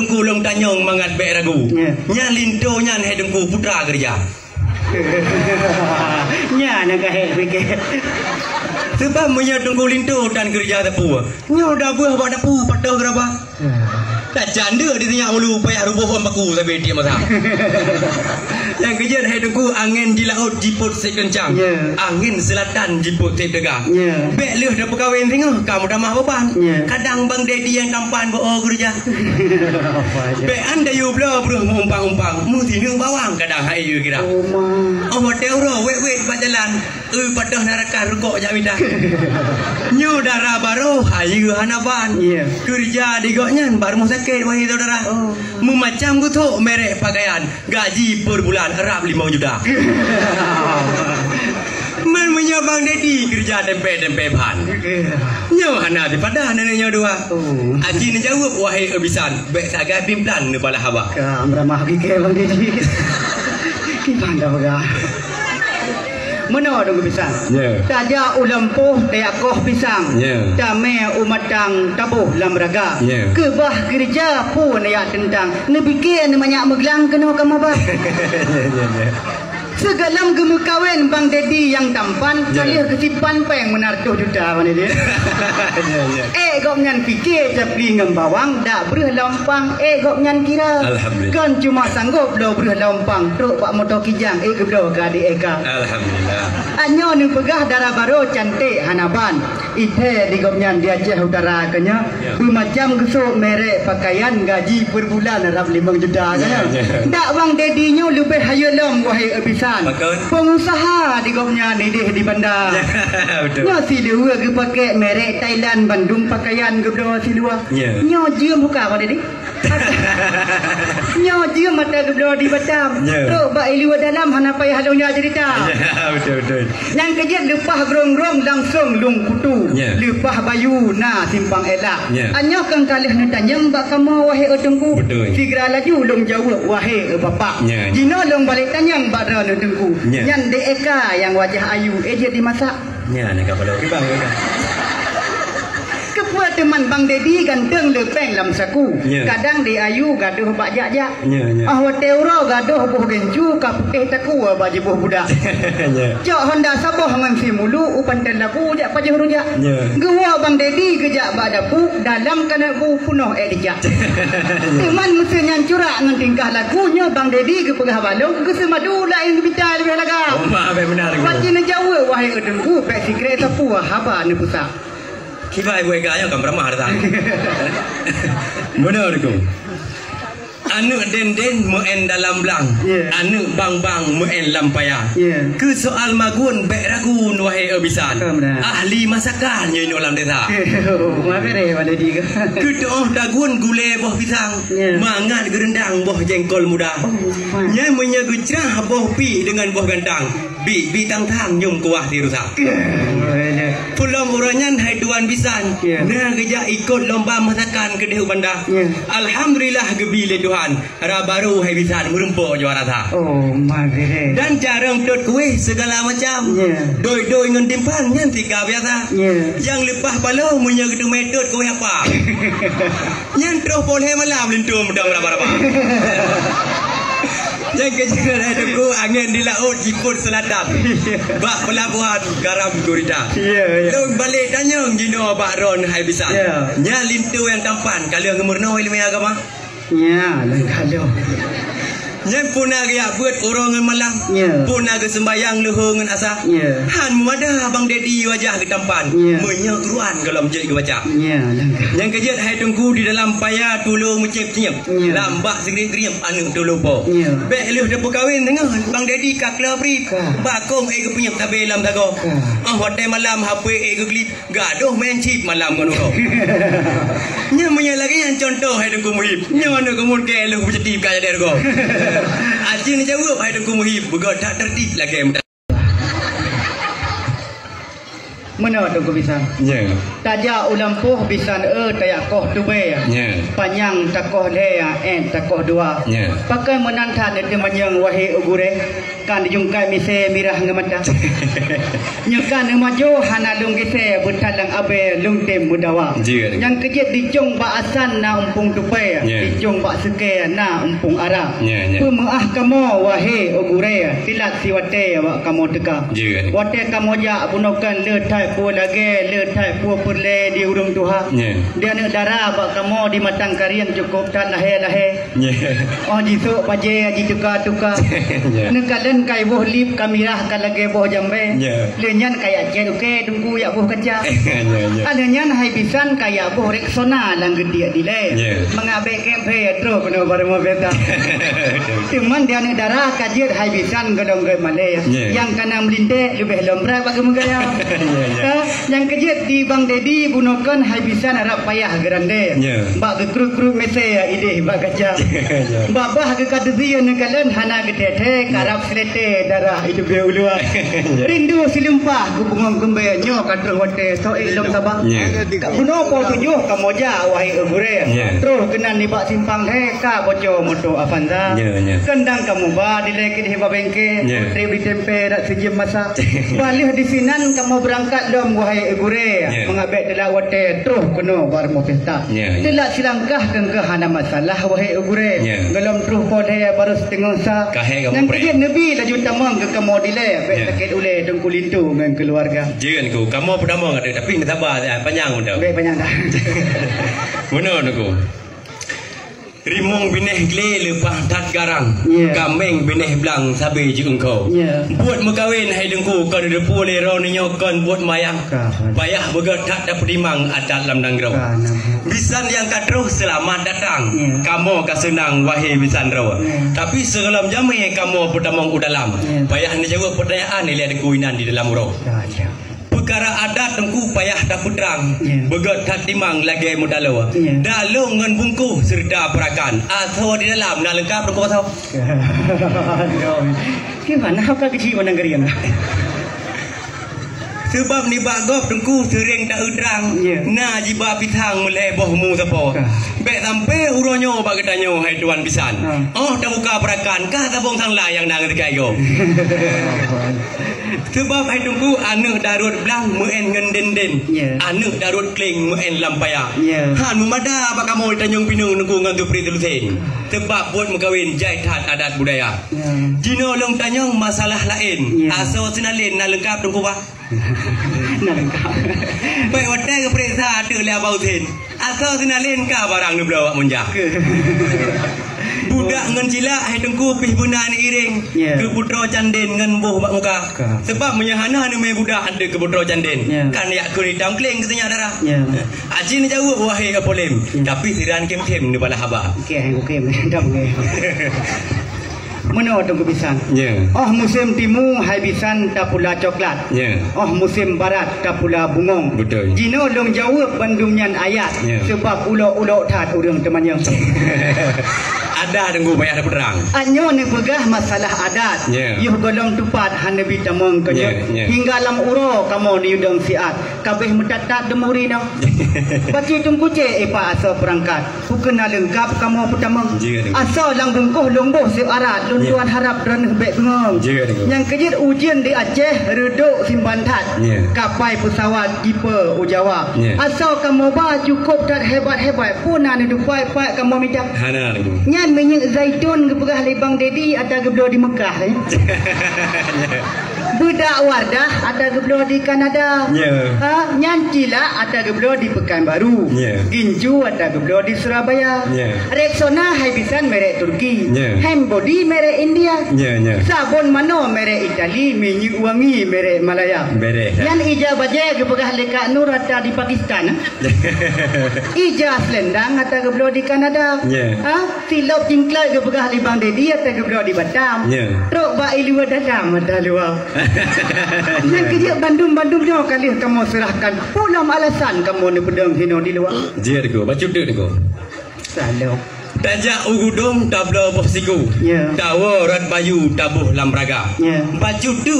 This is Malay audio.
tungku long tanyong mangat be ragu. Nya linto nyan hai tungku putra kerja. Nya nak hai fikir. Sebab punya tungku linto dan kerja tepu. Nya dah buah buat tepu patah geraba. Tak janda dia tanya mulu payah rubuh orang baku sampai dia masa. Yang kerja hai tungku angin di laut jiput sek kencang. Angin selatan jiput sek tegak. Bek leh dah perkahwin tengok kamu dah mah beban. Kadang bang daddy yang tampan bawa kerja. Bek anda you blah bro umpang-umpang. Mu tinung bawang kadang hai you kira. Oh hotel ro wet berjalan. Padah neraka rukuk jak minda. Nyu darah baru hai you hanaban. Kerja di goknya baru mau sakit wahai saudara. Mu macam gutuk merek pakaian. Gaji per bulan harap 5 juta. Man punya bang daddy kerja tempe pan. Nyo hana di padah neneknya dua. Aji ni jawab wahai abisan. Bek sagai pimplan ni pala haba. Kam ramah ke bang daddy. Ki pandai baga. Mana dong pisang? Taja ulampuh teakoh pisang. Tame umatang tabuh lamraga. Kebah kerja pun ya tentang. Nebikir banyak meglang kena kamu bah. Segalam gemu kawin bang daddy yang tampan kali kesipan peng menar 2 juta mana dia. Gok nyan fikir tapi ngembawang dak bereh lompang gok nyan kira. Kan cuma sanggup lo bereh lompang truk pak motor kijang geblo ka di eka. Alhamdulillah. Anyo ni pegah darah baru cantik hanaban. Ite di gok nyan dia je utara kanya. Macam gesuk merek pakaian gaji per bulan harap 5 juta kanya. Dak bang daddy nyo lebih hayalom wahai abisa. Pengusaha di gopnya ni di bandar. Nyo si luar ke pakai merek Thailand Bandung pakaian ke bro si luar. Nyo jiem buka apa dedi? Nyo jiem mata ke bro di Batam. Tu ba luar dalam hana payah halunya cerita. Betul. Yang kerja lepah grong-grong langsung lung kutu. Lepah bayu na simpang elak. Anyo kang kalih ni tanyang bak kamu wahai otengku. Sigra laju lung jawab wahai bapak. Jino lung balik tanyang bak tengku. Yang DEK yang wajah ayu dia dimasak. Nak kapal ke bang. Kepuat teman bang daddy ganteng lepeng lam saku. Kadang di ayu gaduh bak jak-jak. Hotel ro gaduh buh genju ka putih taku baju buh budak. Cok Honda Sabah ngan si mulu upan dan laku jak pajah rujak. Gua bang daddy kejak bak dapu dalam kana bu punoh dijak. Teman mesti nyan curak ngan tingkah lakunya bang daddy ke pegah balong ke semadu lain bicara lebih laga. Maaf benar. Wajib jawa wahai edengku pek sikret tapu haba ni pusak. Kibai gue gaya kam ramah dah. Benar ku. Anu den muen dalam belang. Anu bang muen lampaya. Ke soal magun bek ragu wahai abisan. Ahli masakan nyo dalam desa. Mabere pada dia. Ke doh dagun gule boh pisang. Mangat gerendang boh jengkol muda. Nya punya gecrah boh pi dengan boh gantang. Bi tang nyum kuah di rusak. Pulau Muranyan hai tuan bisan. Nah kerja ikut lomba masakan ke dehu bandar. Alhamdulillah gebile Tuhan. Ra baru hai bisan merempuk juara ta. Mabere. Dan jarang tut kuih segala macam. Doi ngan timpan nyan tiga biasa. Yang lepah palo munya gedung metut kuih apa. Nyan terus boleh malam lintum dah berapa. Yang kecil ada ku angin di laut jiput selatan. Bak pelabuhan garam gurita. Long balik tanyong jino bak ron hai bisan. Nya lintu yang tampan kalau ngemurno ilmu agama. Lang kalau. Yang punah gaya buat orang ngan malam. Punah ke sembayang luhur ngan asa. Han muada bang daddy wajah ke tampan. Munya Quran kalau menjadi ke baca. Yang kerja hai tunggu di dalam payah tulung mencep-cep. Lambak sendiri anu tulung po. Bek leh dah berkahwin tengah bang daddy kak kelabri. Bakong ke punya tabe lam tago. Hotel malam HP ke klip. Gaduh main chip malam kan kau. Nya munya lagi yang contoh hai tunggu muhib. Nya mana kamu ke leh berjadi kaya der kau. Aji ni jawab hai tunggu muhib. Begot tak tertib lagi. Mana tu ku bisan? Ya. Taja ulampuh bisan tayak koh tu be. Ya. Panjang takoh le takoh dua. Ya. Pakai menantan itu manyang wahi ugure kan dijungkai mise mirah ngamata. Nyakan maju hana lung kise butalang abe lung tem mudawa. Yang kejit dijung ba asan na umpung tupe. Dijung ba seke na umpung ara. Pemaah kamo wahi ugure tilat siwate wa kamo teka. Wate kamo ja bunokan le thai pu lage le thai pu purle di urung tuha. Dia ne dara ba kamo di matang kariang cukup tan lahe. Oh jisu paje ji tuka. Nekalan kai boh lip kamirah kalage boh jambe. Lenyan kaya jeduke tunggu ya boh kerja. Alenyan hai bisan kaya boh reksona lang gedia dile. Mengabe kempe tro kono barmo beta. Cuman dia ne dara kajet hai bisan gedong ge male. Yang kana melinte lebih lombra bagi mugaya. Yang kajet di Bang Dedi bunokan hai bisan arab payah grande. Bak ge kru mese ide bak kerja. Babah ke kadzi nekalan hana gedete karap selete darah itu be ulua. Rindu silumpah ku bungong gembe nyo kadro wate so ilom sabah. Buno po tujuh kamoja wahi ugure. Terus kena ni bak simpang he ka boco moto Avanza. Kendang kamu ba dilekit he bengke trip di tempe dak sejam masa. Balih di sinan kamu berangkat dom wahi ugure. Mengabek dela wate terus kena bar mo pesta. Telak silangkah ke hana masalah wahi ugure. Gelom terus pode baru setengah sa. Yang kejit Nabi laju tamang ke kamu dile bek sakit ule dengku lintu dengan keluarga. Jangan ku kamu pertama ada tapi ni sabar panjang dah. Bek panjang dah. Mana aku? Rimong bineh gle lepah tat garang. Kambing bineh blang sabe je engkau. Buat mekawin hai dengku kau depu le ro ni nyokon buat mayang. Payah begat tat dapat dimang adat lam nangrau. Bisan yang katruh selamat datang. Kamu ka senang wahai bisan rawa. Tapi segelam jame kamu pertamang udalam. Payah ni jawab pertanyaan ni lihat kuinan di dalam ro. Perkara adat tengku payah tak putrang. Begat tak timang lagi modal. Dalung ngan bungku serta perakan. Atau di dalam nak lengkap tengku pasal. Gimana kau kecil mana geriang? Sebab ni bagop tengku sering tak udrang. Na jiba pitang mulai bohmu sapa. Bek sampai uronyo bak ketanyo hai tuan pisan. Oh dah buka perakan kah tabung sang layang nang dekai go. Sebab hai tengku anuh darut blang muen ngen den. Anuh darut kling muen lampaya. Han memada bak kamu tanyong pinung tengku ngan tu pri telusen. Sebab buat mengkawin jai tat adat budaya. Jino long tanyong masalah lain. Aso sinalin na lengkap tengku ba. Nak lengkap. Baik wadah ke perisa ada lah bau sen. Asal sinalin ka barang ni belawak munjah. Budak ngan cilak hai tengku pih benar ni iring. Ke putra canden ngan boh bak muka. Sebab menyahana ni mai budak ada ke putra canden. Kan yak ku ni dam kling kesenyak darah. Aji ni jawab wahai apolem. Tapi siran kem-kem ni bala haba. Okey, kem dam ke. Mana tunggu pisang? Oh musim timu hai bisan tak pula coklat. Oh musim barat tak pula bungong. Betul. Jino long jawab bandungan ayat. Sebab ulok-ulok tat urang teman yang. Ada tunggu payah ada perang. Anyo ni pegah masalah adat. Yuh golong tupat hanabi tamang kenyut. Hingga lam uro kamu ni udang siat. Kabeh mutatat demuri nang. Baci tunggu ce epa asal perangkat. Kena lengkap kamu pertama. Asal lang bungkuh lomboh searat. Tuan harap dan baik bengong. Yang kejit ujian di Aceh reduk simpan tat. Kapai pesawat kiper Ujawa. Asal kamu ba cukup tat hebat-hebat pun anu dupai pak kamu minta. Hana lagi. Nyan minyak zaitun ke pegah Bang Dedi atau geblo di Mekah. Budak Wardah atau geblo di Kanada. Nyan Cila atau geblo di Pekanbaru. Ginju atau geblo di Surabaya. Rexona hai bisan merek Turki. Hembody merek India. Sabun mano merek Itali. Minyak wangi merek Malaya. Yang ija baje ke pegah Leka Nur atau di Pakistan. Ija selendang atau geblo di Kanada. Silop cingklai ke pegah Bang Dedi atau geblo di Batam. Truk ba ilua dadam atau luar. Yang kerja Bandung-Bandung nyo kali kamu serahkan. Pulam alasan kamu ni pedang hino di luar. Jia dego, baca dek dego. Salah. Tajak ugudum tabla boh siku. Tawa rat bayu tabuh lam raga. Baju tu